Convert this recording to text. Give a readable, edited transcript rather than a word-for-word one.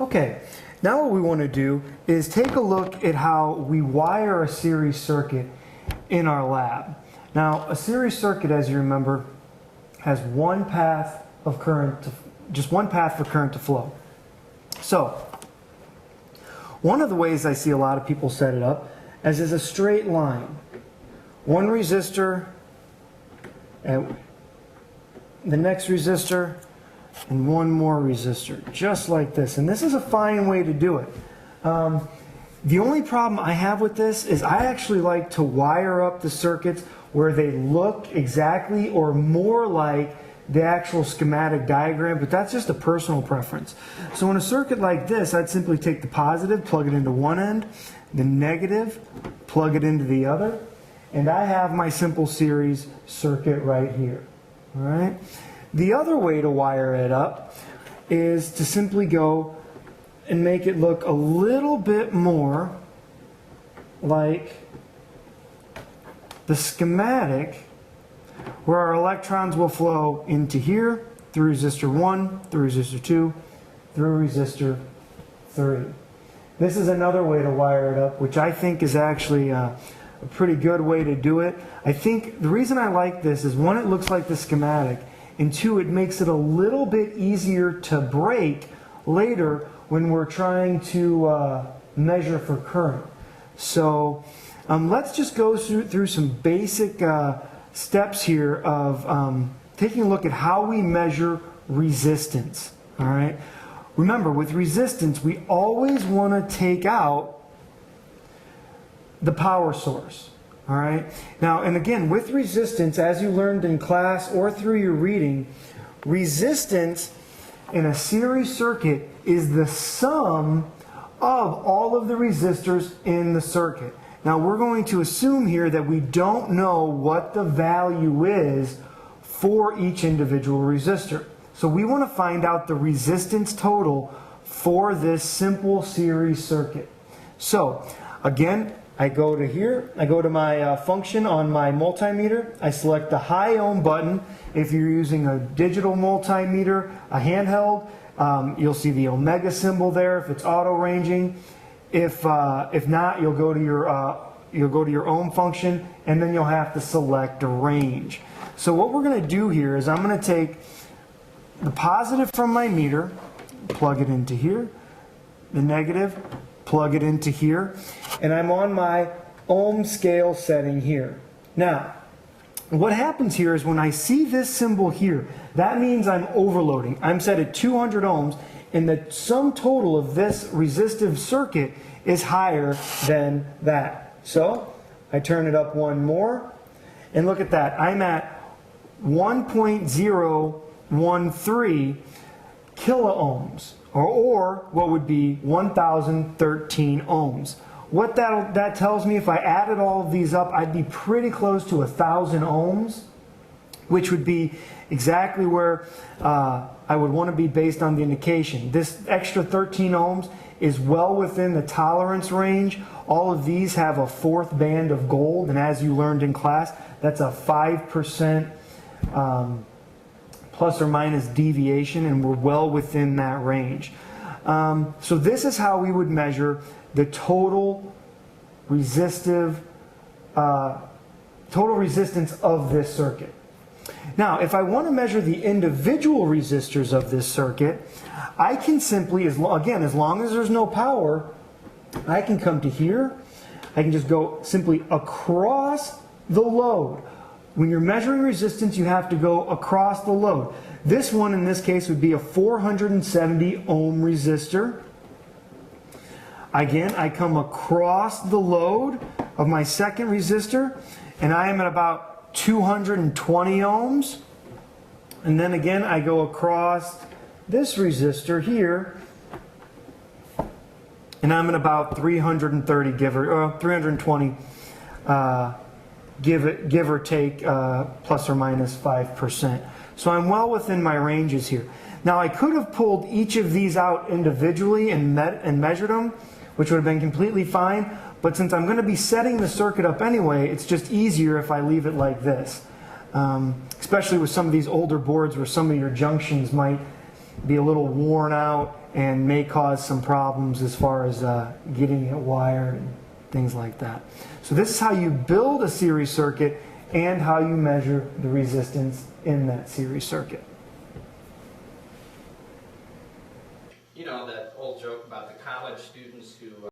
Okay, now what we want to do is take a look at how we wire a series circuit in our lab. Now, a series circuit, as you remember, has one path of current, just one path for current to flow. So, one of the ways I see a lot of people set it up is a straight line. One resistor, and the next resistor, and one more resistor, just like this. And this is a fine way to do it. The only problem I have with this is I actually like to wire up the circuits where they look exactly or more like the actual schematic diagram, but that's just a personal preference. So in a circuit like this, I'd simply take the positive, plug it into one end, the negative, plug it into the other, and I have my simple series circuit right here. All right? The other way to wire it up is to simply go and make it look a little bit more like the schematic, where our electrons will flow into here, through resistor 1, through resistor 2, through resistor 3. This is another way to wire it up, which I think is actually a pretty good way to do it. I think the reason I like this is, one, it looks like the schematic, and two, it makes it a little bit easier to break later when we're trying to measure for current. So let's just go through some basic steps here of taking a look at how we measure resistance. All right. Remember, with resistance, we always want to take out the power source. All right. Now, and again, with resistance, as you learned in class or through your reading, resistance in a series circuit is the sum of all of the resistors in the circuit. Now, we're going to assume here that we don't know what the value is for each individual resistor. So we want to find out the resistance total for this simple series circuit. So, again, I go to here, I go to my function on my multimeter, I select the high ohm button. If you're using a digital multimeter, a handheld, you'll see the omega symbol there if it's auto ranging. If not, you'll go to your ohm function, and then you'll have to select a range. So what we're going to do here is I'm going to take the positive from my meter, plug it into here, the negative, plug it into here, and I'm on my ohm scale setting here. Now, what happens here is when I see this symbol here, that means I'm overloading. I'm set at 200 ohms, and the sum total of this resistive circuit is higher than that. So I turn it up one more, and look at that. I'm at 1.013 kiloohms, or what would be 1,013 ohms. What that tells me, if I added all of these up, I'd be pretty close to 1,000 ohms, which would be exactly where I would want to be based on the indication. This extra 13 ohms is well within the tolerance range. All of these have a fourth band of gold, and as you learned in class, that's a 5% plus or minus deviation, and we're well within that range. So this is how we would measure the total resistance of this circuit. Now, if I want to measure the individual resistors of this circuit, I can simply, as long as there's no power, I can come to here. I can just go simply across the load. When you're measuring resistance, you have to go across the load. This one, in this case, would be a 470 ohm resistor. Again, I come across the load of my second resistor, and I am at about 220 ohms. And then again, I go across this resistor here, and I'm at about 330, 320, give or take, plus or minus 5%. So I'm well within my ranges here. Now, I could have pulled each of these out individually and measured them, which would have been completely fine, but since I'm going to be setting the circuit up anyway, it's just easier if I leave it like this. Especially with some of these older boards where some of your junctions might be a little worn out and may cause some problems as far as getting it wired and things like that. So this is how you build a series circuit and how you measure the resistance in that series circuit. You know, that old joke about the college students who